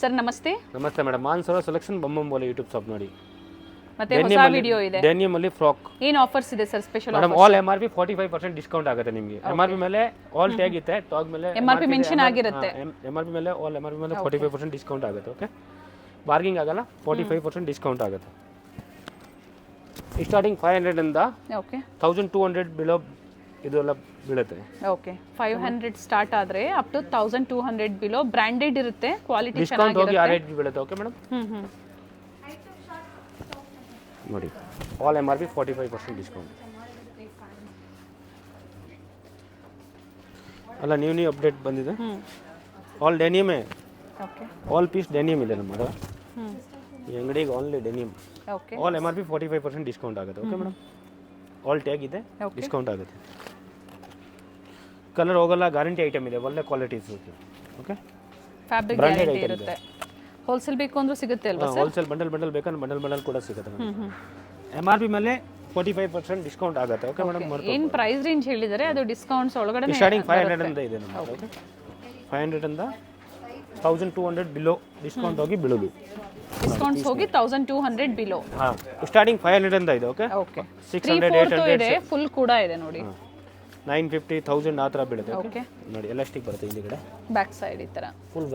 Sir ನಮಸ್ತೆ. ನಮಸ್ತೆ madam. ಮಾನ್ಸರೋವರ್ selection ಬೊಂಬೊಂಬೋಲೆ YouTube shop ನೋಡಿ. ಮತ್ತೆ ಹೊಸ ವಿಡಿಯೋ ಇದೆ. ಡೆನಿಮ್ ಅಲ್ಲಿ ಫ್ರಾಕ್. ಏನು ಆಫರ್ಸ್ ಇದೆ sir? Special madam all MRP 45% discount ಆಗುತ್ತೆ ನಿಮಗೆ. MRP ಮೇಲೆ ಆಲ್ ಟ್ಯಾಗ್ ಇದೆ, ಟ್ಯಾಗ್ ಮೇಲೆ MRP ಮೆನ್ಷನ್ ಆಗಿರುತ್ತೆ. MRP ಮೇಲೆ ಆಲ್ MRP ಮೇಲೆ 45% ಡಿಸ್ಕೌಂಟ್ ಆಗುತ್ತೆ. ಓಕೆ, ಬಾರ್ಗಿಂಗ್ ಆಗಲ್ಲ, 45% ಡಿಸ್ಕೌಂಟ್ ಆಗುತ್ತೆ. ಸ್ಟಾರ್ಟಿಂಗ್ 500 ಇಂದ ಓಕೆ 1200 ಬಿಲೋ ಇದೆಲ್ಲ ಬೀಳುತ್ತೆ. ಓಕೆ, 500 ಸ್ಟಾರ್ಟ್ ಆದ್ರೆ ಅಪ್ ಟು 1200 ಬಿಲೋ ಬ್ರಾಂಡೆಡ್ ಇರುತ್ತೆ, ಕ್ವಾಲಿಟಿ ಡಿಸ್ಕೌಂಟ್ ಹೋಗಿ ಆ ರೇಟ್ ಬೀಳುತ್ತೆ. ಓಕೆ ಮೇಡಮ್, ನೋಡಿ ಆಲ್ MRP 45% ಡಿಸ್ಕೌಂಟ್. ಅಲ್ಲ ನ್ಯೂ ಅಪ್ಡೇಟ್ ಬಂದಿದೆ. All denim, okay all piece denim ಇದೆ ನಮ್ಮ ಈ ಅಂಗಡಿಗೆ. Only denim. Okay, all MRP 45% discount ಆಗುತ್ತೆ. ಓಕೆ ಮೇಡಮ್, ಆಲ್ ಟ್ಯಾಗ್ ಇದೆ, ಡಿಸ್ಕೌಂಟ್ ಆಗುತ್ತೆ. ಕಲರ್ ಹೋಗಲ್ಲ, ಗ್ಯಾರಂಟಿ ಐಟಮ್ ಇದೆ, ಒಳ್ಳೆ ಕ್ವಾಲಿಟಿ ಇರುತ್ತೆ. ಓಕೆ, ಫ್ಯಾಬ್ರಿಕ್ ಗ್ಯಾರಂಟಿ ಇರುತ್ತೆ. ಹೋಲ್ಸೇಲ್ ಬೇಕು ಅಂದ್ರೂ ಸಿಗುತ್ತೆ ಅಲ್ವಾ ಸರ್? ಹೋಲ್ಸೇಲ್ ಬಂಡಲ್ ಬೇಕಂದ್ರೆ ಬಂಡಲ್ ಕೂಡ ಸಿಗುತ್ತೆ. MRP ಮೇಲೆ 45% ಡಿಸ್ಕೌಂಟ್ ಆಗುತ್ತೆ. ಓಕೆ ಮೇಡಮ್, ಏನು ಪ್ರೈಸ್ ರೇಂಜ್ ಹೇಳಿದರೆ ಅದು ಡಿಸ್ಕೌಂಟ್ಸ್ ಒಳಗಡೆ ಸ್ಟಾರ್ಟಿಂಗ್ 500 ಇಂದ ಇದೆ ನಮ್ಮ. ಓಕೆ, 500 ಇಂದ 1200 ಬಿಲೋ ಡಿಸ್ಕೌಂಟ್ ಹೋಗಿ ಬೀಳೋದು. ಡಿಸ್ಕೌಂಟ್ಸ್ ಹೋಗಿ 1200 ಬಿಲೋ. ಹಾಂ, ಸ್ಟಾರ್ಟಿಂಗ್ 500 ಇಂದ ಇದೆ. ಓಕೆ, ಓಕೆ 600 800 ಇದೆ, ಫುಲ್ ಕೂಡ ಇದೆ ನೋಡಿ. 950 1000 ಆ ಥರ ಬೀಳುತ್ತೆ. ಓಕೆ, ನೋಡಿ ಎಲಾಸ್ಟಿಕ್ ಬರುತ್ತೆ ಹಿಂದ್ಗಡೆ, ಬ್ಯಾಕ್ ಸೈಡ್ ಈ ಥರ ಫುಲ್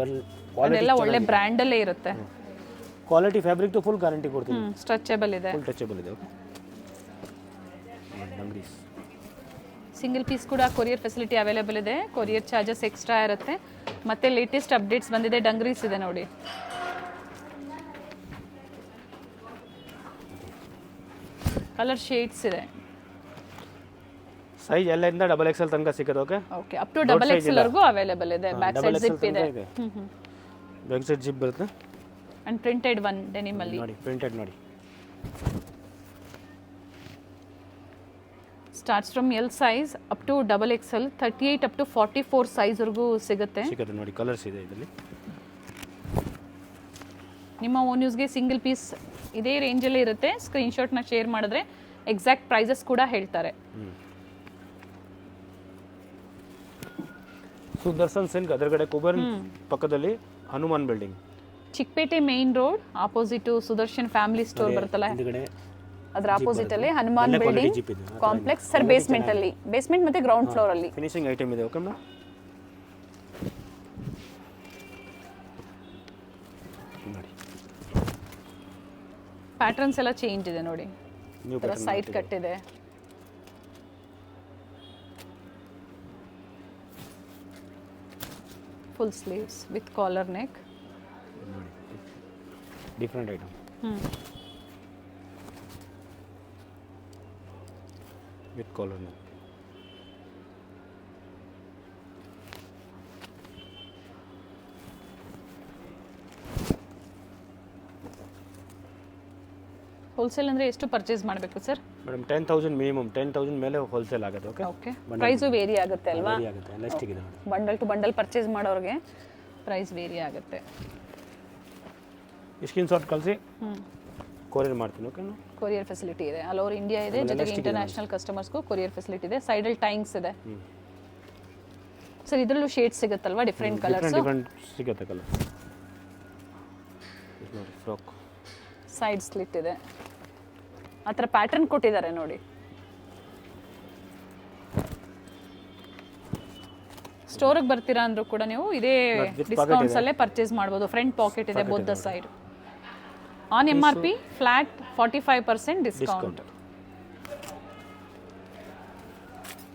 ಅದೆಲ್ಲ ಒಳ್ಳೆ ಬ್ರ್ಯಾಂಡ್ ಅಲ್ಲೇ ಇರುತ್ತೆ. Quality fabric to full guarantee ಕೊಡ್ತೀವಿ. ಸ್ಟ್ರೆಚಬಲ್ ಇದೆ, ಫುಲ್ ಟಚಬಲ್ ಇದೆ. ಓಕೆ, ಡಂಗ್ರೀಸ್ ಸಿಂಗಲ್ ಪೀಸ್ ಕೂಡ ಕೊರಿಯರ್ ಫೆಸಿಲಿಟಿ ಅವೈಲೇಬಲ್ ಇದೆ. ಕೊರಿಯರ್ ಚಾರ್ಜಸ್ ಎಕ್ಸ್ಟ್ರಾ ಇರುತ್ತೆ. ಮತ್ತೆ ಲೇಟೆಸ್ಟ್ ಅಪ್ಡೇಟ್ಸ್ ಬಂದಿದೆ, ಡಂಗ್ರೀಸ್ ಇದೆ ನೋಡಿ. ಕಲರ್ ಶೇಡ್ಸ್ ಇದೆ. ಸೈಜ್ ಎಲ್ಲ ಇಂದ XXL ತನಕ ಸಿಗುತ್ತೆ. Okay okay, up to XXL ವರೆಗೂ ಅವೈಲೇಬಲ್ ಇದೆ. ಬ್ಯಾಕ್ ಸೈಡ್ ಜಿಪ್ ಇದೆ, ಬ್ಯಾಕ್ ಸೈಡ್ ಜಿಪ್ ಬರುತ್ತೆ. ಅಂಡ್ ಪ್ರಿಂಟೆಡ್ ಒನ್ ಡೆನಿಮ್ ಅಲ್ಲಿ ನೋಡಿ, ಪ್ರಿಂಟೆಡ್ ನೋಡಿ. Starts from L size up to XXL, 38 up to 44 size ವರೆಗೂ ಸಿಗುತ್ತೆ. ನೋಡಿ, ಕಲರ್ಸ್ ಇದೆ ಇದರಲ್ಲಿ. ನಿಮ್ಮ ಓನ್ ಯೂಸ್ಗೆ ಸಿಂಗಲ್ ಪೀಸ್ ಇದೇ ರೇಂಜಲ್ಲಿ ಇರುತ್ತೆ. ಸ್ಕ್ರೀನ್ಶಾಟ್ನ ಶೇರ್ ಮಾಡಿದ್ರೆ ಎಕ್ಸಾಕ್ಟ್ ಪ್ರೈಸಸ್ ಕೂಡ ಹೇಳ್ತಾರೆ. ಸುದರ್ಶನ್ ಸಿಲ್ಕ್ ಅದರಗಡೆ ಕುಬೇರ್ ಪಕ್ಕದಲ್ಲಿ Hanuman building, Chickpet main road opposite Sudarshan family store ಬರುತ್ತಲ್ಲ, ಹಿಂದ್ಗಡೆ ಅದರ ಆಪೋಸಿಟ್ ಅಲ್ಲಿ Hanuman building complex sir. Basement ಅಲ್ಲಿ, ಬೇಸ್ಮೆಂಟ್ ಮತ್ತೆ ಗ್ರೌಂಡ್ ಫ್ಲೋರ್ ಅಲ್ಲಿ ಫಿನಿಶಿಂಗ್ ಐಟಮ್ ಇದೆ. ಓಕೆ ಮೇಡಮ್, ನೋಡಿ ಪ್ಯಾಟರ್ನ್ಸ್ ಎಲ್ಲ ಚೇಂಜ್ ಇದೆ ನೋಡಿ. ನ್ಯೂ ಸೈಡ್ ಕಟ್ ಇದೆ, full sleeves with collar neck. Different item. With collar neck. Wholesale ಅಂದ್ರೆ ಎಷ್ಟು ಪರ್ಚೇಸ್ ಮಾಡಬೇಕು ಸರ್? ಮೇಡಮ್ 10,000 ಮಿನಿಮಮ್, 10,000 ಮೇಲೆ ಹೋಲ್ಸೇಲ್ ಆಗುತ್ತೆ. ಓಕೆ, ಓಕೆ, ಪ್ರೈಸು ವೇರಿ ಆಗುತ್ತೆ ಅಲ್ವಾ? ವೇರಿ ಆಗುತ್ತೆ, ಎಲಾಸ್ಟಿಕ್ ಇದೆ. ಬಂಡಲ್ ಟು ಬಂಡಲ್ ಪರ್ಚೇಸ್ ಮಾಡೋರಿಗೆ ಪ್ರೈಸ್ ವೇರಿ ಆಗುತ್ತೆ. ಸ್ಕ್ರೀನ್ ಶಾಟ್ ಕಳಿಸಿ ಕೊರಿಯರ್ ಮಾಡ್ತೀನಿ. ಓಕೆ, ಕೊರಿಯರ್ ಫೆಸಿಲಿಟಿ ಇದೆ, ಆಲ್ ಓವರ್ ಇಂಡಿಯಾ ಇದೆ. ಜೊತೆಗೆ ಇಂಟರ್ನ್ಯಾಷನಲ್ ಕಸ್ಟಮರ್ಸ್ಗೂ ಕೊರಿಯರ್ ಫೆಸಿಲಿಟಿ ಇದೆ. ಸೈಡಲ್ಲಿ ಟೈಂಗ್ಸ್ ಇದೆ ಸರ್. ಇದರಲ್ಲೂ ಶೇಡ್ಸ್ ಸಿಗುತ್ತಲ್ವಾ, ಡಿಫ್ರೆಂಟ್ ಕಲರ್ಸ್ ಸಿಗುತ್ತೆ. ಕಲರ್ ಫ್ರಾಕ್ ಸೈಡ್ ಸ್ಲಿಟ್ ಇದೆ, ಆ ಥರ ಪ್ಯಾಟರ್ನ್ ಕೊಟ್ಟಿದ್ದಾರೆ ನೋಡಿ. ಸ್ಟೋರಿಗೆ ಬರ್ತೀರಾ ಅಂದ್ರೂ ಕೂಡ ನೀವು ಇದೇ ಡಿಸ್ಕೌಂಟ್ಸ್ ಅಲ್ಲೇ ಪರ್ಚೇಸ್ ಮಾಡ್ಬೋದು. ಫ್ರಂಟ್ ಪಾಕೆಟ್ ಇದೆ both the side. On MRP flat 45% discount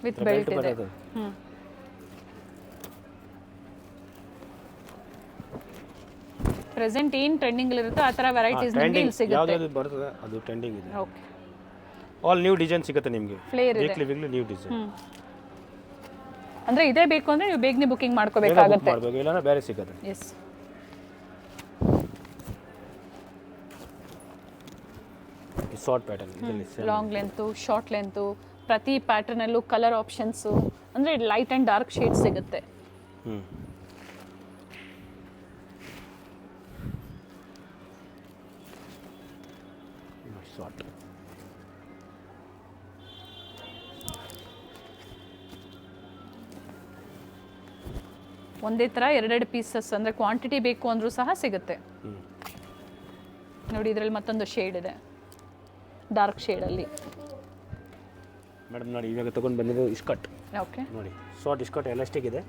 with belt ಇದೆ. ಪ್ರೆಸೆಂಟ್ ಏನು ಟ್ರೆಂಡಿಂಗ್ ಇರುತ್ತೋ ಆ ಥರ ವೆರೈಟೀಸ್ ನಿಮಗೆ ಇಲ್ಲಿ ಸಿಗುತ್ತೆ. ಯಾವುದು ಬರ್ತದೆ ಅದು ಟ್ರೆಂಡಿಂಗ್ ಇದೆ. ಓಕೆ, ಆಲ್ ನ್ಯೂ ಡಿಸೈನ್ ಸಿಗುತ್ತೆ ನಿಮಗೆ. ಫ್ಲೇರ್ ಇದೆ, ವೀಕ್ಲಿ ನ್ಯೂ ಡಿಸೈನ್. ಅಂದ್ರೆ ಇದೇ ಬೇಕು ಅಂದ್ರೆ ನೀವು ಬೇಗನೆ ಬುಕಿಂಗ್ ಮಾಡ್ಕೋಬೇಕಾಗುತ್ತೆ. ಇಲ್ಲ ಬೇರೆ ಸಿಗುತ್ತೆ. ಎಸ್, ಶಾರ್ಟ್ ಪ್ಯಾಟರ್ನ್ ಇದರಲ್ಲಿ ಲಾಂಗ್ ಲೆಂತು, ಶಾರ್ಟ್ ಲೆಂತು, ಪ್ರತಿ ಪ್ಯಾಟರ್ನ್ ಅಲ್ಲೂ ಕಲರ್ ಆಪ್ಷನ್ಸ್ ಅಂದ್ರೆ ಲೈಟ್ ಅಂಡ್ ಡಾರ್ಕ್ ಶೇಡ್ ಸಿಗುತ್ತೆ. ಶಾರ್ಟ್ ಒಂದೇ ಥರ ಎರಡೆರಡು ಪೀಸಸ್ ಅಂದರೆ ಕ್ವಾಂಟಿಟಿ ಬೇಕು ಅಂದರೂ ಸಹ ಸಿಗುತ್ತೆ. ನೋಡಿ ಇದರಲ್ಲಿ ಮತ್ತೊಂದು ಶೇಡ್ ಇದೆ, ಡಾರ್ಕ್ ಶೇಡಲ್ಲಿ. ಮೇಡಮ್ ನೋಡಿ ಇವಾಗ ತಗೊಂಡು ಬಂದಿದ್ದು ಇಸ್ಕಟ್. ಓಕೆ ನೋಡಿ ಶಾರ್ಟ್ ಇಸ್ಕಟ್ ಎಲಾಸ್ಟಿಕ್ ಇದೆ,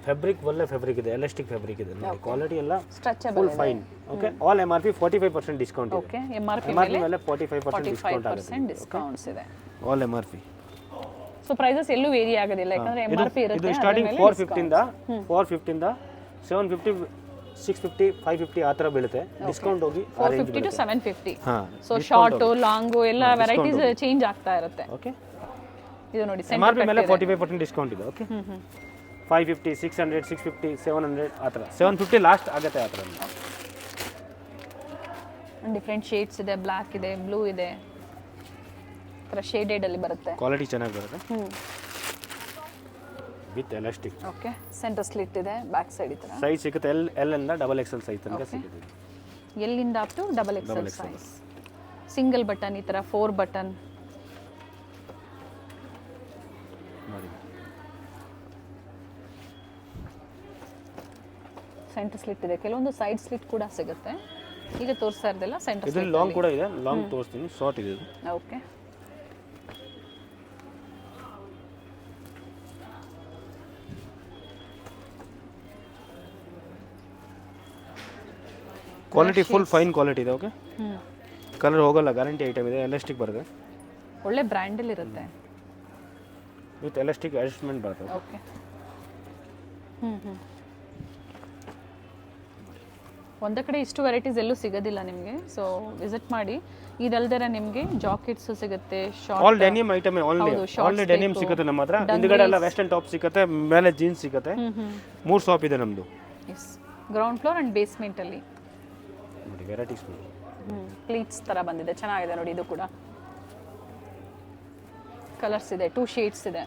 ಫ್ಯಾಬ್ರಿಕ್ ಒಳ್ಳೆ ಫ್ಯಾಬ್ರಿಕ್ ಇದೆ, ಎಲಾಸ್ಟಿಕ್ ಫ್ಯಾಬ್ರಿಕ್ ಇದೆ ನೋಡಿ, ಕ್ವಾಲಿಟಿ ಎಲ್ಲ stretchable full fine. Okay all MRP 45% discount ಇದೆ. ಓಕೆ MRP ಮೇಲೆ 45% ಡಿಸ್ಕೌಂಟ್ ಆಗುತ್ತೆ. 45% ಡಿಸ್ಕೌಂಟ್ಸ್ ಇದೆ. All MRP. ಸೊ ಪ್ರೈಸಸ್ ಎಲ್ಲೂ ವೇರಿ ಆಗೋದಿಲ್ಲ, ಯಾಕಂದ್ರೆ MRP ಇದು ಇರುತ್ತೆ. ಸ್ಟಾರ್ಟಿಂಗ್ 450 ಇಂದ 750 650 550 ಆ ಥರ ಬೀಳುತ್ತೆ. ಡಿಸ್ಕೌಂಟ್ ಹೋಗಿ 450 to 750. ಹಾಂ ಸೊ ಶಾರ್ಟು ಲಾಂಗು ಎಲ್ಲ ವೆರೈಟೀಸ್ ಚೇಂಜ್ ಆಗ್ತಾ ಇರುತ್ತೆ. ಓಕೆ ಇದು ನೋಡಿ MRP ಮೇಲೆ 45% ಡಿಸ್ಕೌಂಟ್ ಇದೆ. ಓಕೆ 550 600 650 700 ಆ ಥರ 750 ಲಾಸ್ಟ್ ಆಗುತ್ತೆ ಆ ಥರ. ಡಿಫ್ರೆಂಟ್ ಶೇಡ್ಸ್ ಇದೆ, ಬ್ಲ್ಯಾಕ್ ಇದೆ, ಬ್ಲೂ ಇದೆ, ಥರ ಶೇಡೆಡ್ ಅಲ್ಲಿ ಬರುತ್ತೆ. ಕ್ವಾಲಿಟಿ ಚೆನ್ನಾಗಿ ಬರುತ್ತೆ with elastic. Okay centre slit ಇದೆ, ಬ್ಯಾಕ್ ಸೈಡ್ ಈ ಥರ ಸೈಜ್ ಸಿಗುತ್ತೆ. ಎಲ್ ಇಂದ XXL ಸೈಜ್ ತನಕ ಸಿಗುತ್ತೆ. ಎಲ್ಲಿಂದ up to XXL size. Single button ಈ ಥರ 4 ಬಟನ್ ನೋಡಿ. ಸೆಂಟರ್ ಸ್ಲಿಟ್ ಇದೆ, ಕೆಲವೊಂದು ಸೈಡ್ ಸ್ಲಿಟ್ ಕೂಡ ಸಿಗುತ್ತೆ. ಈಗ ತೋರಿಸ್ತಾ ಇರೋದೆಲ್ಲ ಸೆಂಟರ್ ಸ್ಲಿಟ್. ಇದರಲ್ಲಿ ಲಾಂಗ್ ಕೂಡ ಇದೆ, ಲಾಂಗ್ ತೋರಿಸ್ತೀನಿ. ಶಾರ್ಟ್ ಇದೆ ಇದು. Okay quality full fine quality ಇದೆ. ಓಕೆ ಕಲರ್ ಹೋಗಲ್ಲ, ಗ್ಯಾರಂಟಿ ಐಟಮ್ ಇದೆ, ಎಲಾಸ್ಟಿಕ್ ಬರುತ್ತೆ, ಒಳ್ಳೆ ಬ್ರ್ಯಾಂಡಲ್ಲಿ ಇರುತ್ತೆ. ವಿತ್ ಎಲಾಸ್ಟಿಕ್ ಅಡ್ಜಸ್ಟ್ಮೆಂಟ್ ಬರುತ್ತೆ. ಓಕೆ ಒಂದೇ ಕಡೆ ಇಷ್ಟು ವೆರೈಟೀಸ್ ಎಲ್ಲೂ ಸಿಗೋದಿಲ್ಲ ನಿಮಗೆ. ಸೊ ವಿಸಿಟ್ ಮಾಡಿ. ಇದಲ್ದರೆ ನಿಮಗೆ ಜಾಕೆಟ್ಸ್ ಸಿಗುತ್ತೆ, all denim item, all denim ಸಿಗುತ್ತೆ ನಮ್ಮ ಹತ್ರ. ಹಿಂದ್ಗಡೆ ಎಲ್ಲ ವೆಸ್ಟರ್ನ್ ಟಾಪ್ ಸಿಗುತ್ತೆ, ಮೇಲೆ ಜೀನ್ಸ್ ಸಿಗುತ್ತೆ. 3 ಶಾಪ್ ಇದೆ ನಮ್ಮದು. ಎಸ್ ಗ್ರೌಂಡ್ ಫ್ಲೋರ್ ಆ್ಯಂಡ್ ಬೇಸ್ಮೆಂಟಲ್ಲಿ ನೋಡಿ ವೆರೈಟೀಸ್ ನೋಡಿ. ಪ್ಲೀಟ್ಸ್ ಥರ ಬಂದಿದೆ, ಚೆನ್ನಾಗಿದೆ ನೋಡಿ. ಇದು ಕೂಡ ಕಲರ್ಸ್ ಇದೆ, 2 ಶೇಡ್ಸ್ ಇದೆ.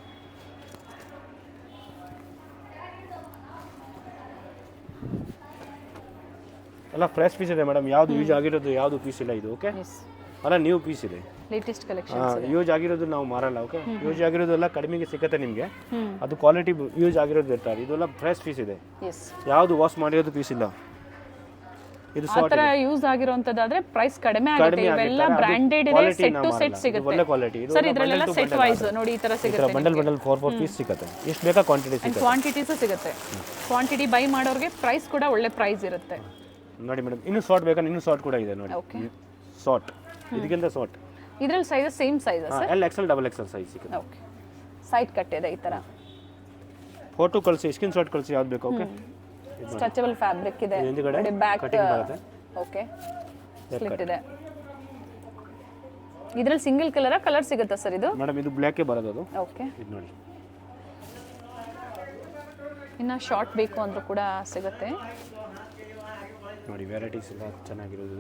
ಎಲ್ಲ ಫ್ರೆಶ್ ಪೀಸ್ ಇದೆ ಮೇಡಮ್, ಯಾವುದು ಯೂಸ್ ಆಗಿರೋದು ಯಾವುದು ಪೀಸ್ ಇಲ್ಲ ಇದು. ಓಕೆ ಅಲ್ಲ ನ್ಯೂ ಪೀಸ್ ಇದೆ, ಲೇಟೆಸ್ಟ್ ಕಲೆಕ್ಷನ್. ಯೂಸ್ ಆಗಿರೋದು ನಾವು ಮಾರಲ್ಲ. ಓಕೆ ಯೂಸ್ ಆಗಿರೋದು ಎಲ್ಲ ಕಡಿಮೆಗೆ ಸಿಗುತ್ತೆ ನಿಮಗೆ. ಅದು ಕ್ವಾಲಿಟಿ ಯೂಸ್ ಆಗಿರೋದು ಇರ್ತಾರೆ. ಇದೆಲ್ಲ ಫ್ರೆಶ್ ಪೀಸ್ ಇದೆ, ಯಾವುದು ವಾಶ್ ಮಾಡಿರೋದು ಪೀಸ್ ಇಲ್ಲ. ಇದು ಆ ಥರ ಯೂಸ್ ಆಗಿರೋಂಥದ್ದಾದ್ರೆ ಪ್ರೈಸ್ ಕಡಿಮೆ ಆಗುತ್ತೆ. ಇವೆಲ್ಲ ಬ್ರ್ಯಾಂಡೆಡ್ ಇದೆ, ಸೆಟ್ ಟು ಸೆಟ್ ಸಿಗುತ್ತೆ. ಒಳ್ಳೆ ಕ್ವಾಲಿಟಿ. ಸರ್ ಇದರಲ್ಲೆಲ್ಲ ಸೆಟ್ ವೈಸ್ ನೋಡಿ ಈ ಥರ ಸಿಗುತ್ತೆ. ಬಂಡಲ್ 4 ಪೀಸ್ ಸಿಗುತ್ತೆ. ಎಷ್ಟು ಬೇಕಾ ಕ್ವಾಂಟಿಟಿ ಸಿಗುತ್ತೆ, ಕ್ವಾಂಟಿಟೀಸ್ ಸಿಗುತ್ತೆ. ಕ್ವಾಂಟಿಟಿ ಬೈ ಮಾಡೋರಿಗೆ ಪ್ರೈಸ್ ಕೂಡ ಒಳ್ಳೆ ಪ್ರೈಸ್ ಇರುತ್ತೆ. ನೋಡಿ ಮೇಡಮ್, ಇನ್ನೂ ಶಾರ್ಟ್ ಬೇಕಾ? ಇನ್ನೂ ಶಾರ್ಟ್ ಕೂಡ ಇದೆ ನೋಡಿ. ಓಕೆ ಶಾರ್ಟ್ ಇದಕ್ಕಿಂತ ಶಾರ್ಟ್. ಇದರಲ್ಲಿ sizes same sizes sir? XL XXL size ಸಿಗುತ್ತೆ. ಓಕೆ ಸೈಡ್ ಕಟ್ ಇದೆ ಈ ಥರ. ಫೋಟೋ ಕಳಿಸಿ, ಸ್ಕ್ರೀನ್ ಶಾಟ್ ಕಳಿಸಿ, ಯಾವ್ದು ಬೇಕು. ಓಕೆ ಸ್ಟ್ರೆಚಬಲ್ ಫ್ಯಾಬ್ರಿಕ್ ಇದೆ, ಹಿಂದ್ಗಡೆ ಬ್ಯಾಕ್ ಕಟಿಂಗ್ ಬರುತ್ತೆ. ಓಕೆ ಸ್ಲಿಟ್ ಇದೆ. ಇದರಲ್ಲಿ ಸಿಂಗಲ್ ಕಲರ್ ಸಿಗುತ್ತಾ ಸರ್ ಇದು? ಮೇಡಮ್ ಇದು ಬ್ಲ್ಯಾಕ್ ಬರೋದು ಅದು. ಓಕೆ ಇದು ನೋಡಿ. ಇನ್ನು ಶಾರ್ಟ್ ಬೇಕು ಅಂದ್ರೂ ಕೂಡ ಸಿಗುತ್ತೆ ನೋಡಿ. ವೆರೈಟೀಸ್ ಎಲ್ಲ ಚೆನ್ನಾಗಿರೋದು.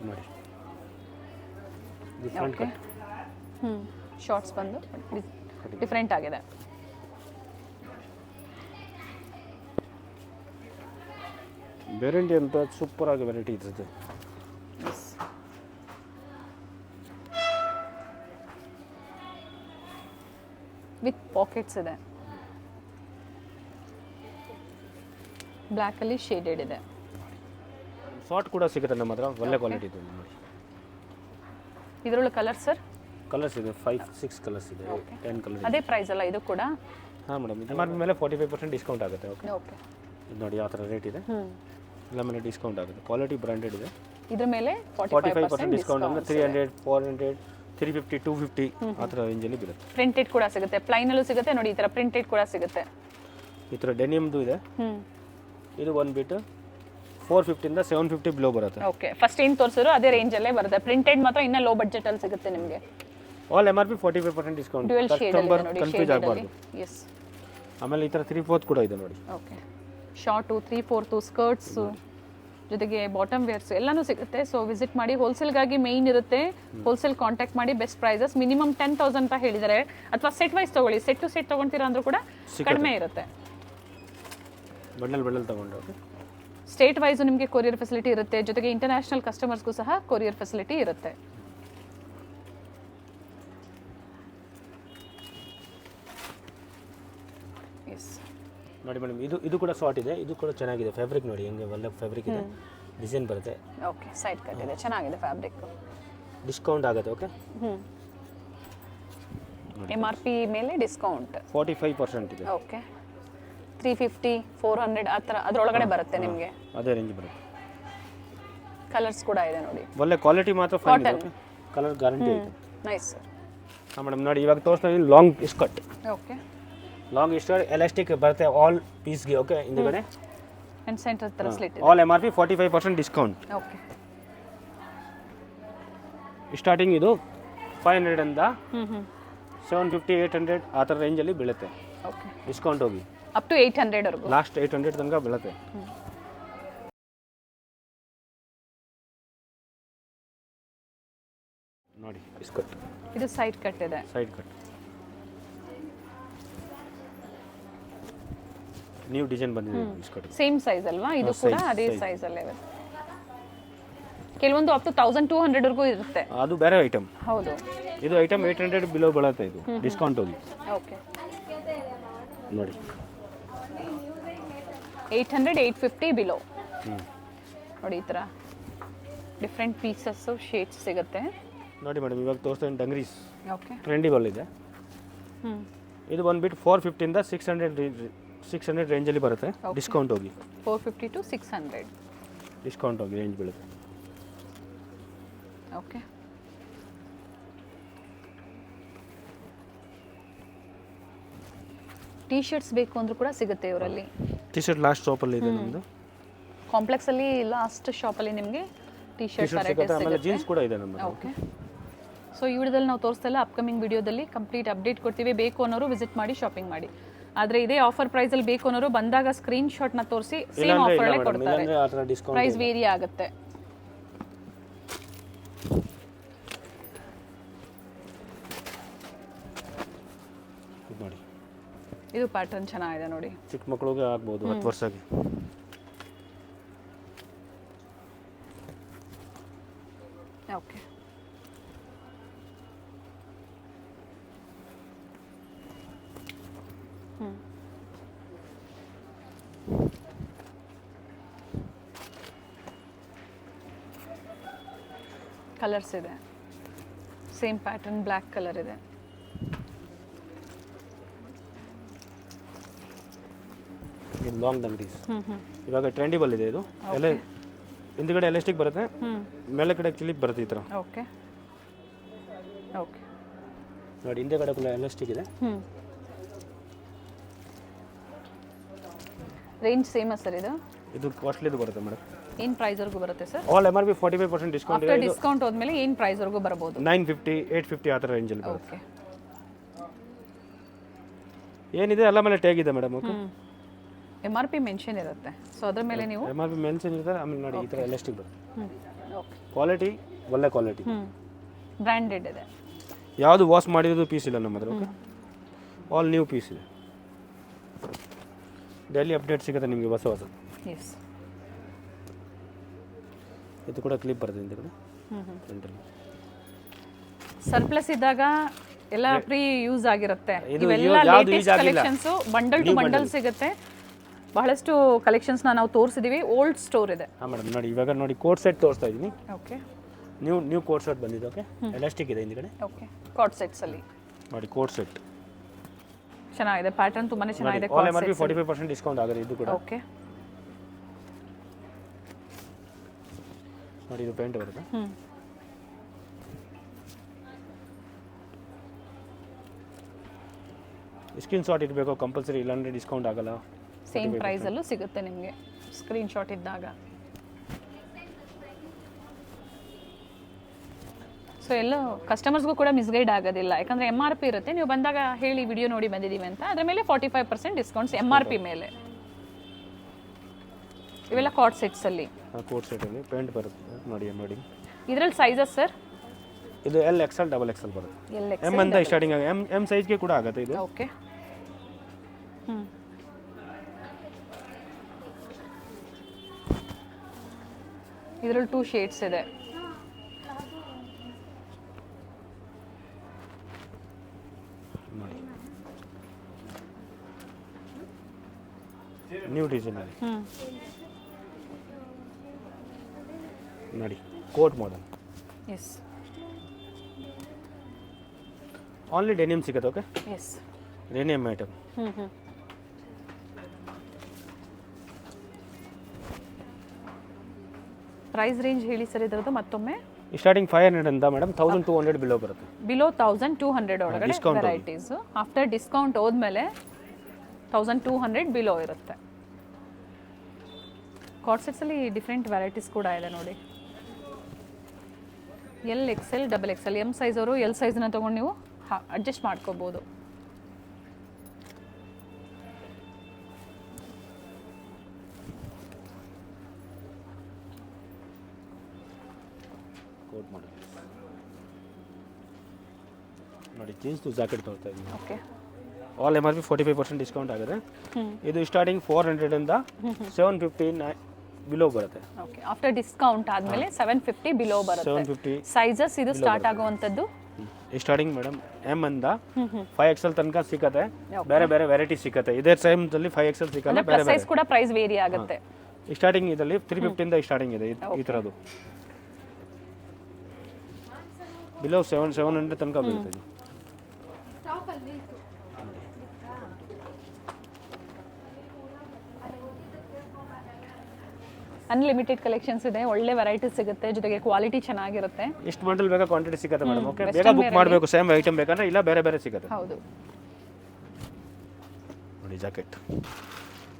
ನೋಡಿ ಡಿಫ್ರೆಂಟ್ ಕಟ್. ಶಾರ್ಟ್ಸ್ ಬಂದು ಡಿಫ್ರೆಂಟ್ ಆಗಿದೆ. ವೆರೈಟಿ ಅಂತ ಸೂಪರ್ ಆಗಿ ವೆರೈಟಿ ಇರ್ತದೆ. ವಿತ್ ಪಾಕೆಟ್ಸ್ ಇದೆ, ಬ್ಲ್ಯಾಕ್ ಅಲ್ಲಿ ಶೇಡೆಡ್ ಇದೆ. ಶಾರ್ಟ್ ಕೂಡ ಸಿಗುತ್ತೆ ನಮ್ಮ ಹತ್ರ, ಒಳ್ಳೆ ಕ್ವಾಲಿಟಿ ಇದೆ ನೋಡಿ. ಇದರೊಳಗೆ ಕಲರ್ ಸರ್? ಕಲರ್ಸ್ ಇದೆ 5-6 ಕಲರ್ಸ್ ಇದೆ, 10 ಕಲರ್. ಅದೇ ಪ್ರೈಸ್ ಅಲ್ಲ ಇದು ಕೂಡ? ಹಾಂ ಮೇಡಮ್, MRP ಮೇಲೆ 45% ಡಿಸ್ಕೌಂಟ್ ಆಗುತ್ತೆ. ಓಕೆ ಓಕೆ ಇದು ನೋಡಿ ಯಾವ ಥರ ರೇಟ್ ಇದೆ, ಎಲ್ಲ ಮೇಲೆ ಡಿಸ್ಕೌಂಟ್ ಆಗುತ್ತೆ. ಕ್ವಾಲಿಟಿ ಬ್ರ್ಯಾಂಡೆಡ್ ಇದೆ. ಇದ್ರ ಮೇಲೆ 45% ಡಿಸ್ಕೌಂಟ್ ಅಂದರೆ 300 400 350 250 ಆ ಥರ ರೇಂಜಲ್ಲಿ ಬರುತ್ತೆ. ಪ್ರಿಂಟೆಡ್ ಕೂಡ ಸಿಗುತ್ತೆ, ಪ್ಲೈನಲ್ಲೂ ಸಿಗುತ್ತೆ ನೋಡಿ. ಈ ಥರ ಪ್ರಿಂಟೆಡ್ ಕೂಡ ಸಿಗುತ್ತೆ. ಈ ಥರ ಡೆನಿಮ್ದು ಇದೆ. ಇದು ಒಂದು ಬಿಟ್ಟು 450 ಇಂದ 750 ಬಿಲೋ ಬರುತ್ತೆ. ಓಕೆ ಫಸ್ಟ್ ಏನು ತೋರಿಸಿದ್ರು ಅದೇ ರೇಂಜಲ್ಲೇ ಬರುತ್ತೆ. ಪ್ರಿಂಟೆಡ್ ಮಾತ್ರ ಇನ್ನೂ ಲೋ ಬಡ್ಜೆಟಲ್ಲಿ ಸಿಗುತ್ತೆ ನಿಮಗೆ. All MRP 45% discount. Dual shade ಇದೆ ನೋಡಿ, ಕನ್ಫ್ಯೂಸ್ ಆಗಬಾರ್ದು. ಎಸ್ ಆಮೇಲೆ ಈ ಥರ 3/4 ಕೂಡ ಇದೆ ನೋಡಿ. ಓಕೆ ಶಾರ್ಟು 3/4 ಸ್ಕರ್ಟ್ಸು ಜೊತೆಗೆ ಬಾಟಮ್ ವೇರ್ಸ್ ಎಲ್ಲನೂ ಸಿಗುತ್ತೆ. ಸೊ ವಿಸಿಟ್ ಮಾಡಿ. ಹೋಲ್ಸೇಲ್ಗಾಗಿ ಮೇಯ್ನ್ ಇರುತ್ತೆ, ಹೋಲ್ಸೇಲ್ ಕಾಂಟ್ಯಾಕ್ಟ್ ಮಾಡಿ. ಬೆಸ್ಟ್ ಪ್ರೈಸಸ್ ಮಿನಿಮಮ್ 10,000 ಅಂತ ಹೇಳಿದ್ದಾರೆ. ಅಥವಾ ಸೆಟ್ ವೈಸ್ ತೊಗೊಳ್ಳಿ, ಸೆಟ್ ಟು ಸೆಟ್ ತೊಗೊಳ್ತೀರಾ ಅಂದರೂ ಕೂಡ ಕಡಿಮೆ ಇರುತ್ತೆ. ಬಂಡಲ್ ತಗೊಂಡು ಸ್ಟೇಟ್ ವೈಸು ನಿಮಗೆ ಕೊರಿಯರ್ ಫೆಸಿಲಿಟಿ ಇರುತ್ತೆ, ಜೊತೆಗೆ ಇಂಟರ್ನ್ಯಾಷನಲ್ ಕಸ್ಟಮರ್ಸ್ಗೂ ಸಹ ಕೊರಿಯರ್ ಫೆಸಿಲಿಟಿ ಇರುತ್ತೆ. ನೋಡಿ ಮೇಡಮ್, ಇದು ಕೂಡ ಶಾರ್ಟ್ ಇದೆ, ಇದು ಕೂಡ ಚೆನ್ನಾಗಿದೆ. ಫ್ಯಾಬ್ರಿಕ್ ನೋಡಿ ಹೆಂಗೆ ಒಳ್ಳೆ ಫ್ಯಾಬ್ರಿಕ್ ಇದೆ, ಡಿಸೈನ್ ಬರುತ್ತೆ. ಓಕೆ, ಸೈಡ್ ಕಟ್ ಇದೆ, ಚೆನ್ನಾಗಿದೆ ಫ್ಯಾಬ್ರಿಕ್. ಡಿಸ್ಕೌಂಟ್ ಆಗುತ್ತೆ. ಓಕೆ, MRP ಮೇಲೆ ಡಿಸ್ಕೌಂಟ್ 45% ಇದೆ. ಓಕೆ, 350 400 ಆ ಥರ ಅದರೊಳಗಡೆ ಬರುತ್ತೆ ನಿಮಗೆ. ಅದೇ ರೇಂಜ್ ಬರುತ್ತೆ. ಕಲರ್ಸ್ ಕೂಡ ಇದೆ ನೋಡಿ, ಒಳ್ಳೆ ಕ್ವಾಲಿಟಿ ಮಾತ್ರ ಫೈನ್ ಇದೆ. ಓಕೆ, ಕಲರ್ ಗ್ಯಾರಂಟಿ ಇದೆ. Nice sir. ಹಾಂ ಮೇಡಮ್, ನೋಡಿ ಇವಾಗ ತೋರಿಸ್ತಾ ಇದ್ದೀನಿ long skirt. Okay, long skirt elastic ಬರುತ್ತೆ ಆಲ್ ಪೀಸ್ಗೆ. ಓಕೆ, ಹಿಂದ್ಗಡೆ ಅಂಡ್ ಸೆಂಟರ್ ತರ ಸ್ಲಿಟ್ ಇದೆ. All MRP 45% discount. Okay, starting ಇದು 500 ಇಂದ 750 800 ಆ ಥರ ರೇಂಜಲ್ಲಿ ಬೀಳುತ್ತೆ. ಓಕೆ, ಡಿಸ್ಕೌಂಟ್ ಹೋಗಿ ಅಪ್ ಟು 800 ವರೆಗೂ, ಲಾಸ್ಟ್ 800 ತನಕ ಬೀಳುತ್ತೆ. ನೋಡಿ ಸ್ಕರ್ಟ್, ಇದು ಸೈಡ್ ಕಟ್ ಇದೆ. ಸೈಡ್ ಕಟ್ ನ್ಯೂ ಡಿಸೈನ್ ಬಂದಿದೆ. ಸ್ಕರ್ಟ್ ಸೇಮ್ ಸೈಜ್ ಅಲ್ವಾ? ಇದು ಕೂಡ ಅದೇ ಸೈಜ್ ಅಲ್ಲೇ ಇದೆ. ಕೆಲವೊಂದು ಅಪ್ ಟು 1200 ವರೆಗೂ ಇರುತ್ತೆ. ಅದು ಬೇರೆ ಐಟಮ್. ಹೌದು, ಇದು ಐಟಮ್ 800 ಬಿಲೋ ಬೀಳುತ್ತೆ. ಇದು ಡಿಸ್ಕೌಂಟ್ ಹೋಗಿ. ಓಕೆ, ನೋಡಿ 800 850 ಬಿಲೋ. ನೋಡಿ ಈ ಥರ ಡಿಫ್ರೆಂಟ್ ಪೀಸಸ್ ಶೇಡ್ಸ್ ಸಿಗುತ್ತೆ. ನೋಡಿ ಮೇಡಮ್, ಇವಾಗ ತೋರಿಸ್ತಾ ಇದ್ದೀನಿ ಡಂಗ್ರೀಸ್. ಓಕೆ, ಟ್ರೆಂಡಿಬಲ್ ಇದೆ. ಇದು ಬಂದ್ಬಿಟ್ಟು 450 ಇಂದ 600 ರೇಂಜಲ್ಲಿ ಬರುತ್ತೆ. ಡಿಸ್ಕೌಂಟ್ ಹೋಗಿ 450 to 600 ಡಿಸ್ಕೌಂಟ್ ಹೋಗಿ ರೇಂಜ್ ಬೀಳುತ್ತೆ. ಓಕೆ, ಟೀ ಶರ್ಟ್ಸ್ ಬೇಕು ಅಂದ್ರೂ ಕೂಡ ಸಿಗುತ್ತೆ ಇವರಲ್ಲಿ. ಟಿ ಶರ್ಟ್ ಲಾಸ್ಟ್ ಶಾಪಲ್ಲಿ ಇದೆ ನಮ್ಮದು. ಕಾಂಪ್ಲೆಕ್ಸ್ ಅಲ್ಲಿ ಲಾಸ್ಟ್ ಶಾಪಲ್ಲಿ ನಿಮಗೆ ಟೀ ಶರ್ಟ್ ವೆರೈಟೀಸ್ ಆಮೇಲೆ ಸಿಗುತ್ತೆ. ಜೀನ್ಸ್ ಕೂಡ ಇದೆ ನಮ್ಮದು. ಓಕೆ, ಸೊ ಈ ವಿಡಿಯೋದಲ್ಲಿ ನಾವು ತೋರಿಸ್ತಾ ಇಲ್ಲ, ಅಪ್ಕಮಿಂಗ್ ವಿಡಿಯೋದಲ್ಲಿ ಕಂಪ್ಲೀಟ್ ಅಪ್ಡೇಟ್ ಕೊಡ್ತೀವಿ. ಬೇಕು ಅನ್ನೋರು ವಿಸಿಟ್ ಮಾಡಿ ಶಾಪಿಂಗ್ ಮಾಡಿ. ಆದರೆ ಇದೇ ಆಫರ್ ಪ್ರೈಸಲ್ಲಿ ಬೇಕು ಅನ್ನೋರು ಬಂದಾಗ ಸ್ಕ್ರೀನ್ ಶಾಟ್ನ ತೋರಿಸಿ ಸೇಮ್ ಆಫರಲ್ಲೇ ಕೊಡ್ತಾರೆ. ಆ ಥರ ಡಿಸ್ಕೌಂಟ್ ಪ್ರೈಸ್ ವೇರಿ ಆಗುತ್ತೆ. ನೋಡಿ, ಇದು ಪ್ಯಾಟರ್ನ್ ಚೆನ್ನಾಗಿದೆ ನೋಡಿ, ಚಿಕ್ಕ ಮಕ್ಕಳಿಗೆ ಆಗ್ಬೋದು 10 ವರ್ಷಕ್ಕೆ. ಓಕೆ, ಕಲರ್ಸ್ ಇದೆ. ಸೇಮ್ ಪ್ಯಾಟರ್ನ್ ಬ್ಲ್ಯಾಕ್ ಕಲರ್ ಇದೆ. ಇದು ಲಾಂಗ್ ಡಂಗ್ರೀಸ್ ಇವಾಗ ಟ್ರೆಂಡಿಬಲ್ ಇದೆ. ಇದು ಎಲ್ಲ ಹಿಂದ್ಗಡೆ ಎಲಾಸ್ಟಿಕ್ ಬರುತ್ತೆ, ಮೇಲೆ ಕಡೆ ಕ್ಲಿಪ್ ಬರುತ್ತೆ ಈ ಥರ. ಓಕೆ, ಓಕೆ, ನೋಡಿ ಹಿಂದೆಗಡೆ ಕೂಡ ಎಲಾಸ್ಟಿಕ್ ಇದೆ. ರೇಂಜ್ ಸೇಮ್ ಸರ್ ಇದು? ಇದು ಕಾಸ್ಟ್ಲಿದು ಬರುತ್ತೆ ಮೇಡಮ್. ಏನು ಪ್ರೈಸ್ ವರೆಗೂ ಬರುತ್ತೆ ಸರ್? ಆಲ್ MRP 45% ಡಿಸ್ಕೌಂಟ್ ಇದೆ. ಡಿಸ್ಕೌಂಟ್ ಹೋದ್ಮೇಲೆ ಏನು ಪ್ರೈಸ್ ವರೆಗೂ ಬರಬಹುದು? 950 850 ಆ ಥರ ರೇಂಜಲ್ಲಿ ಬರುತ್ತೆ. ಓಕೆ, ಏನಿದೆ ಎಲ್ಲ ಮೇಲೆ ಟ್ಯಾಗ್ ಇದೆ ಮೇಡಮ್. ಓಕೆ, MRP ಮೆನ್ಷನ್ ಇರುತ್ತೆ, ಸೊ ಅದ್ರ ಮೇಲೆ ನೀವು MRP ಮೆನ್ಷನ್ ಇರುತ್ತೆ. ಆಮೇಲೆ ನೋಡಿ ಈ ಥರ ಎಲಾಸ್ಟಿಕ್ ಬರುತ್ತೆ. ಓಕೆ, ಕ್ವಾಲಿಟಿ ಒಳ್ಳೆ ಕ್ವಾಲಿಟಿ, ಬ್ರ್ಯಾಂಡೆಡ್ ಇದೆ. ಯಾವುದು ವಾಶ್ ಮಾಡಿರೋದು ಪೀಸ್ ಇಲ್ಲ ನಮ್ಮ ಹತ್ರ. ಓಕೆ, ಆಲ್ ನ್ಯೂ ಪೀಸ್ ಇದೆ. ಡೈಲಿ ಅಪ್ಡೇಟ್ ಸಿಗುತ್ತೆ ನಿಮಗೆ ಹೊಸ ಹೊಸ. ಎಸ್, ಇದು ಕೂಡ ಕ್ಲಿಪ್ ಬರುತ್ತೆ ಹಿಂದೆ ಫ್ರಂಟಲ್ಲಿ. ಸರ್ಪ್ಲಸ್ ಇದ್ದಾಗ ಎಲ್ಲ ಪ್ರೀ ಯೂಸ್ ಆಗಿರುತ್ತೆ. ಇದು ಇವೆಲ್ಲ ಯಾವುದು ಲೇಟೆಸ್ಟ್ ಯೂಸ್ ಆಗಿಲ್ಲ. ಕಲೆಕ್ಷನ್ಸ್ ಬಂಡಲ್ ಟು ಬಂಡಲ್ ಸಿಗುತ್ತೆ. ಬಹಳಷ್ಟು ಕಲೆಕ್ಷನ್ಸ್ನ ನಾವು ತೋರಿಸಿದೀವಿ. ಓಲ್ಡ್ ಸ್ಟೋರ್ ಇದೆ. ಹಾಂ ಮೇಡಮ್, ನೋಡಿ ಇವಾಗ ನೋಡಿ ಕೋಟ್ ಸೆಟ್ ತೋರಿಸ್ತಾ ಇದ್ದೀನಿ. ಓಕೆ, ನ್ಯೂ ಕೋಟ್ ಸೆಟ್ ಬಂದಿದೆ. ಓಕೆ, ಎಲಾಸ್ಟಿಕ್ ಇದೆ ಹಿಂದ್ಗಡೆ. ಓಕೆ, ಕಾರ್ಡ್ ಸೆಟ್ಸ್ ಅಲ್ಲಿ ನೋಡಿ ಕೋಟ್ ಸೆಟ್ ಚೆನ್ನಾಗಿದೆ. ಪ್ಯಾಟರ್ನ್ ತುಂಬಾನೇ ಚೆನ್ನಾಗಿದೆ. ಆಲ್ MRP 45% ಡಿಸ್ಕೌಂಟ್ ಆಗಿದೆ. ಇದು ಕೂಡ ಓಕೆ, ನೋಡಿ ಇದು ಪ್ಯಾಂಟ್ ಬರುತ್ತೆ. ಸ್ಕ್ರೀನ್ ಶಾಟ್ ಇರಬೇಕು ಕಂಪಲ್ಸರಿ, ಇಲ್ಲಾಂದ್ರೆ ಡಿಸ್ಕೌಂಟ್ ಆಗಲ್ಲ. ಸೇಮ್ ಪ್ರೈಸ್ ಅಲ್ಲೂ ಸಿಗುತ್ತೆ ನಿಮಗೆ ಸ್ಕ್ರೀನ್ ಶಾಟ್ ಇದ್ದಾಗ. ಸೊ ಎಲ್ಲೋ ಕಸ್ಟಮರ್ಸ್ಗೂ ಕೂಡ ಮಿಸ್ಗೈಡ್ ಆಗೋದಿಲ್ಲ, ಯಾಕಂದ್ರೆ MRP ಇರುತ್ತೆ. ನೀವು ಬಂದಾಗ ಹೇಳಿ ವಿಡಿಯೋ ನೋಡಿ ಬಂದಿದ್ದೀವಿ ಅಂತ, ಅದ್ರ ಮೇಲೆ 45% ಡಿಸ್ಕೌಂಟ್ಸ್ MRP ಮೇಲೆ. ಇವೆಲ್ಲ ಕಾರ್ಡ್ ಸೆಟ್ಸ್ ಅಲ್ಲಿ. ಕೋಟ್ ಸೆಟ್ ಅಲ್ಲಿ ಪ್ಯಾಂಟ್ ಬರುತ್ತೆ ನೋಡಿ. ನೋಡಿ ಇದರಲ್ಲಿ ಸೈಜಸ್ ಸರ್? ಇದು L XL XXL ಬರುತ್ತೆ. LXL M ಅಂತ ಸ್ಟಾರ್ಟಿಂಗ್ ಆಗಿ M ಸೈಜ್ಗೆ ಕೂಡ ಆಗುತ್ತೆ ಇದು. ಓಕೆ, ಇದರಲ್ಲಿ 2 ಶೇಡ್ಸ್ ಇದೆ. ನೋಡಿ ನ್ಯೂ ಡಿಸೈನಲ್ಲಿ ಹ್ಞೂ ನೋಡಿ coat model. Yes only denim ಸಿಗುತ್ತೆ. Okay, yes denim item. ಹ್ಞೂ ಪ್ರೈಸ್ ರೇಂಜ್ ಹೇಳಿ ಸರ್ ಇದರದ್ದು ಮತ್ತೊಮ್ಮೆ. ಸ್ಟಾರ್ಟಿಂಗ್ 500 ಅಂತ ಮೇಡಮ್, 1200 ಬಿಲೋ ಬರುತ್ತೆ. ಬಿಲೋ 1200 ಒಳಗಡೆ Discount ವೆರೈಟೀಸ್. ಆಫ್ಟರ್ ಡಿಸ್ಕೌಂಟ್ ಹೋದ್ಮೇಲೆ 1200 ಬಿಲೋ ಇರುತ್ತೆ. ಕಾರ್ಡ್ಸೆಟ್ಸಲ್ಲಿ ಡಿಫ್ರೆಂಟ್ ವೆರೈಟೀಸ್ ಕೂಡ ಇದೆ ನೋಡಿ. L Excel, double XL, M size ಅವರು ಎಲ್ ಸೈಜ್ನ ತೊಗೊಂಡು ನೀವು ಅಡ್ಜಸ್ಟ್ ಮಾಡ್ಕೋಬೋದು. ಕೋಟ್ ಮಾಡಲ್ ನೋಡಿ, ಜೀನ್ಸ್ದು ಜಾಕೆಟ್ ತೋರ್ತಾ ಇದ್ದೀನಿ. ಓಕೆ, ಆಲ್ MRP 45% ಡಿಸ್ಕೌಂಟ್ ಆಗಿದೆ. ಇದು ಸ್ಟಾರ್ಟಿಂಗ್ 400 ಇಂದ 750 ಬಿಲೋ ಬರುತ್ತೆ. ಓಕೆ, ಆಫ್ಟರ್ ಡಿಸ್ಕೌಂಟ್ ಆದಮೇಲೆ 750 ಬಿಲೋ ಬರುತ್ತೆ. 750 ಸೈಜಸ್ ಇದು ಸ್ಟಾರ್ಟ್ ಆಗುವಂಥದ್ದು ಸ್ಟಾರ್ಟಿಂಗ್ ಮೇಡಮ್ ಎಮ್ ಇಂದ 5XL ತನಕ ಸಿಕ್ಕತ್ತೆ. ಬೇರೆ ಬೇರೆ ವೆರೈಟಿ ಸಿಕ್ಕತ್ತೆ. ಇದೇ ಸೈಮ್ದಲ್ಲಿ 5XL ಸಿಕ್ಕಲ್ಲ, ಬೇರೆ ಬೇರೆ ಸೈಜ್ ಕೂಡ ಪ್ರೈಸ್ ವೇರಿ ಆಗುತ್ತೆ. ಸ್ಟಾರ್ಟಿಂಗ್ ಇದರಲ್ಲಿ 350 ಇಂದ ಸ್ಟಾರ್ಟಿಂಗ್ ಇದೆ ಈ ಥರದ್ದು. ಬಿಲೋ 700 ತನಕ ಬೀಳ್ತದೆ. ಅನ್ಲಿಮಿಟೆಡ್ ಕಲೆಕ್ಷನ್ಸ್ ಇದೆ, ಒಳ್ಳೆ ವೆರೈಟಿ ಸಿಗುತ್ತೆ, ಜೊತೆಗೆ ಕ್ವಾಲಿಟಿ ಚೆನ್ನಾಗಿರುತ್ತೆ. ಎಷ್ಟು ಬಂಡಲ್ ಬೇಕಾ ಕ್ವಾಂಟಿಟಿ ಸಿಗುತ್ತೆ ಮೇಡಮ್. ಓಕೆ, ಬೇಗ ಬುಕ್ ಮಾಡಬೇಕು. ಸೇಮ್ ಐಟಮ್ ಬೇಕಂದ್ರೆ ಇಲ್ಲ ಬೇರೆ ಬೇರೆ ಸಿಗುತ್ತೆ. ಹೌದು ನೋಡಿ ಜಾಕೆಟ್.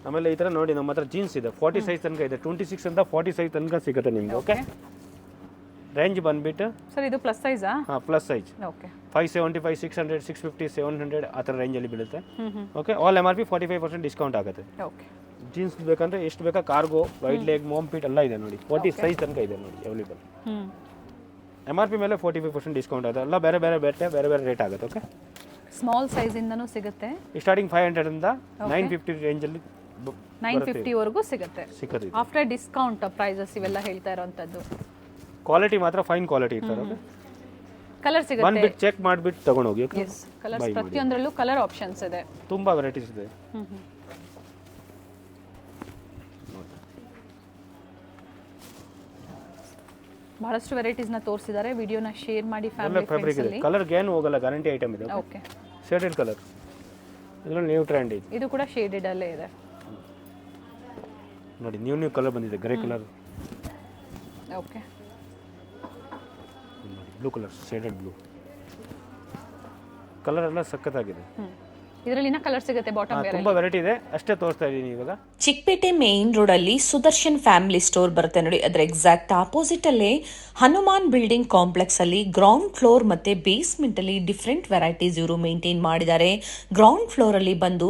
ಆಮೇಲೆ ಈ ಥರ ನೋಡಿ ನಮ್ಮ ಹತ್ರ ಜೀನ್ಸ್ ಇದೆ, 40 ಸೈಜ್ ತನಕ ಇದೆ. 26 ಇಂದ 40 ಸೈಜ್ ತನಕ ಸಿಗುತ್ತೆ ನಿಮಗೆ. ಓಕೆ, ರೇಂಜ್ ಬಂದ್ಬಿಟ್ಟು ಸರ್ ಇದು ಪ್ಲಸ್ ಸೈಜಾ? ಹಾಂ, ಪ್ಲಸ್ ಸೈಜ್. ಓಕೆ, 575, 600, 650, 700 ಆ ಥರ ರೇಂಜಲ್ಲಿ ಬೀಳುತ್ತೆ. ಓಕೆ, ಆಲ್ MRP 45% ಡಿಸ್ಕೌಂಟ್ ಆಗುತ್ತೆ. ಓಕೆ, ಜೀನ್ಸ್ ಬೇಕಂದ್ರೆ ಎಷ್ಟು ಬೇಕಾ, cargo, wide leg, mom fit ಎಲ್ಲ ಇದೆ ನೋಡಿ. 40 ಸೈಜ್ ತನಕ ಇದೆ ನೋಡಿ ಅವೈಲೇಬಲ್. MRP ಮೇಲೆ 45% ಡಿಸ್ಕೌಂಟ್ ಆಗುತ್ತೆ. ಎಲ್ಲ ಬೇರೆ ಬೇರೆ ಬೇರೆ ಬೇರೆ ರೇಟ್ ಆಗುತ್ತೆ. ಓಕೆ, ಸ್ಮಾಲ್ ಸೈಜ್ ಇಂದನೂ ಸಿಗುತ್ತೆ. ಸ್ಟಾರ್ಟಿಂಗ್ 500 ಇಂದ 950 ರೇಂಜಲ್ಲಿ 950 ವರೆಗೂ ಸಿಗುತ್ತೆ. ಸಿಕ್ಕತ್ತೆ. ಆಫ್ಟರ್ ಡಿಸ್ಕೌಂಟ್ ಪ್ರೈಸಸ್ ಇವೆಲ್ಲ ಹೇಳ್ತಾ ಇರೋಂಥದ್ದು. ಕ್ವಾಲಿಟಿ ಮಾತ್ರ ಫೈನ್ ಕ್ವಾಲಿಟಿ ಇರ್ತಾರೆ. ಓಕೆ, ಕಲರ್ ಸಿಗುತ್ತೆ, ಬಂದ್ಬಿಟ್ಟು ಚೆಕ್ ಮಾಡಿಬಿಟ್ಟು ತಗೊಂಡೋಗಿ. ಓಕೆ, ಎಸ್ ಕಲರ್ಸ್ ಪ್ರತಿಯೊಂದರಲ್ಲೂ ಕಲರ್ ಆಪ್ಷನ್ಸ್ ಇದೆ. ತುಂಬಾ ವೆರೈಟೀಸ್ ಇದೆ. ಬಹಳಷ್ಟು ವೆರೈಟೀಸ್ನ ತೋರಿಸಿದ್ದಾರೆ. ವಿಡಿಯೋನ ಶೇರ್ ಮಾಡಿ ಒಳ್ಳೆ ಫ್ಯಾಮಿಲಿ ಫ್ಯಾಬ್ರಿಕ್ ಇದೆ. ಕಲರ್ ಏನು ಹೋಗಲ್ಲ, ಗ್ಯಾರಂಟಿ ಐಟಮ್ ಇದೆ. ಓಕೆ, ಶೇಡೆಡ್ ಕಲರ್ ಇದರಲ್ಲಿ ನ್ಯೂ ಟ್ರೆಂಡ್ ಇದೆ. ಇದು ಕೂಡ ಶೇಡೆಡ್ ಅಲ್ಲೇ ಇದೆ ನೋಡಿ. ನ್ಯೂ ಕಲರ್ ಬಂದಿದೆ, grey colour. Okay, blue colour, shaded blue colour ಎಲ್ಲ ಸಖತ್ತಾಗಿದೆ. ಇದರಲ್ಲಿ ಇನ್ನ ಕಲರ್ ಸಿಗುತ್ತೆ. ಬಾಟಮ್ ವೇರ್ ತುಂಬಾ ವೆರೈಟಿ ಇದೆ, ಅಷ್ಟೇ ತೋರಿಸ್ತಾ ಇದ್ದೀನಿ ಇವಾಗ. ಚಿಕ್ಕಪೇಟೆ ಮೇನ್ ರೋಡ್ ಅಲ್ಲಿ ಸುದರ್ಶನ್ ಫ್ಯಾಮಿಲಿ ಸ್ಟೋರ್ ಬರುತ್ತೆ ನೋಡಿ. ಅದರ ಎಕ್ಸಾಕ್ಟ್ ಆಪೋಸಿಟ್ ಅಲ್ಲೇ ಹನುಮಾನ್ ಬಿಲ್ಡಿಂಗ್ ಕಾಂಪ್ಲೆಕ್ಸ್ ಅಲ್ಲಿ ಗ್ರೌಂಡ್ ಫ್ಲೋರ್ ಮತ್ತೆ ಬೇಸ್ಮೆಂಟ್ ಅಲ್ಲಿ ಡಿಫ್ರೆಂಟ್ ವೆರೈಟೀಸ್ ಇವರು ಮೇಂಟೈನ್ ಮಾಡಿದ್ದಾರೆ. ಗ್ರೌಂಡ್ ಫ್ಲೋರ್ ಅಲ್ಲಿ ಬಂದು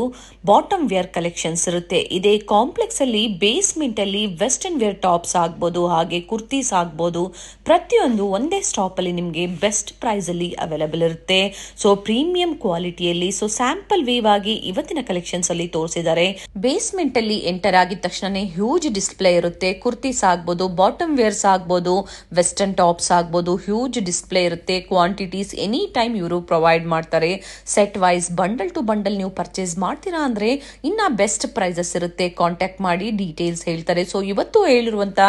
ಬಾಟಮ್ ವೇರ್ ಕಲೆಕ್ಷನ್ಸ್ ಇರುತ್ತೆ. ಇದೇ ಕಾಂಪ್ಲೆಕ್ಸ್ ಅಲ್ಲಿ ಬೇಸ್ಮೆಂಟ್ ಅಲ್ಲಿ ವೆಸ್ಟರ್ನ್ ವೇರ್ ಟಾಪ್ಸ್ ಆಗ್ಬೋದು, ಹಾಗೆ ಕುರ್ತೀಸ್ ಆಗ್ಬೋದು, ಪ್ರತಿಯೊಂದು ಒಂದೇ ಸ್ಟಾಪ್ ಅಲ್ಲಿ ನಿಮಗೆ ಬೆಸ್ಟ್ ಪ್ರೈಸ್ ಅಲ್ಲಿ ಅವೈಲೇಬಲ್ ಇರುತ್ತೆ. ಸೊ ಪ್ರೀಮಿಯಂ ಕ್ವಾಲಿಟಿಯಲ್ಲಿ ಸೊ ಸ್ಯಾಂಪಲ್ ವೇವ್ ಆಗಿ ಇವತ್ತಿನ ಕಲೆಕ್ಷನ್ಸ್ ಅಲ್ಲಿ ತೋರಿಸಿದ್ದಾರೆ. ಬೇಸ್ಮೆಂಟ್ ಅಲ್ಲಿ ಎಂಟರ್ ಆಗಿದ ತಕ್ಷಣ ಹ್ಯೂಜ್ ಡಿಸ್ಪ್ಲೇ ಇರುತ್ತೆ. ಕುರ್ತೀಸ್ ಆಗ್ಬೋದು, ಬಾಟಮ್ ವೇರ್ಸ್ ಆಗ್ಬೋದು, ವೆಸ್ಟರ್ನ್ ಟಾಪ್ಸ್ ಆಗ್ಬೋದು, ಹ್ಯೂಜ್ ಡಿಸ್ಪ್ಲೇ ಇರುತ್ತೆ. ಕ್ವಾಂಟಿಟೀಸ್ ಎನಿ ಟೈಮ್ ಇವರು ಪ್ರೊವೈಡ್ ಮಾಡ್ತಾರೆ. Set wise bundle to bundle ನೀವು ಪರ್ಚೇಸ್ ಮಾಡ್ತೀರಾ ಅಂದ್ರೆ ಇನ್ನ ಬೆಸ್ಟ್ ಪ್ರೈಸಸ್ ಇರುತ್ತೆ. ಕಾಂಟ್ಯಾಕ್ಟ್ ಮಾಡಿ ಡೀಟೇಲ್ಸ್ ಹೇಳ್ತಾರೆ. ಸೊ ಇವತ್ತು ಹೇಳಿರುವಂತ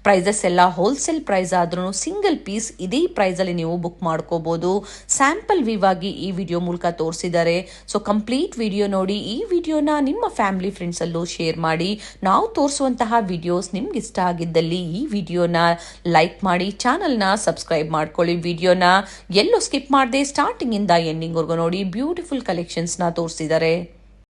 ಪ್ರೈಸಸ್ ಎಲ್ಲ ಹೋಲ್ಸೇಲ್ ಪ್ರೈಸ್ ಆದ್ರೂ ಸಿಂಗಲ್ ಪೀಸ್ ಇದೇ ಪ್ರೈಸ್ ಅಲ್ಲಿ ನೀವು ಬುಕ್ ಮಾಡ್ಕೋಬಹುದು. ಸ್ಯಾಂಪಲ್ ವ್ಯೂ ಆಗಿ ಈ ವಿಡಿಯೋ ಮೂಲಕ ತೋರಿಸಿದ್ದಾರೆ. ಸೊ ಕಂಪ್ಲೀಟ್ ವಿಡಿಯೋ ನೋಡಿ. ಈ ವಿಡಿಯೋನ ನಿಮ್ಮ ಫ್ಯಾಮಿಲಿ ಫ್ರೆಂಡ್ಸ್ ಅಲ್ಲೂ ಶೇರ್ ಮಾಡಿ. ನಾವು ತೋರಿಸುವಂತಹ ವಿಡಿಯೋಸ್ ನಿಮ್ಗೆ ಇಷ್ಟ ಆಗಿದ್ದಲ್ಲಿ ಈ ವಿಡಿಯೋನ ಲೈಕ್ ಮಾಡಿ, ಚಾನಲ್ನ ಸಬ್ಸ್ಕ್ರೈಬ್ ಮಾಡ್ಕೊಳ್ಳಿ. ವಿಡಿಯೋನ ಎಲ್ಲೂ ಸ್ಕಿಪ್ ಮಾಡದೆ ಸ್ಟಾರ್ಟಿಂಗ್ ಇಂದ ಎಂಡಿಂಗ್ ವರ್ಗು ನೋಡಿ. ಬ್ಯೂಟಿಫುಲ್ ಕಲೆಕ್ಷನ್ಸ್ ನ ತೋರಿಸಿದ್ದಾರೆ.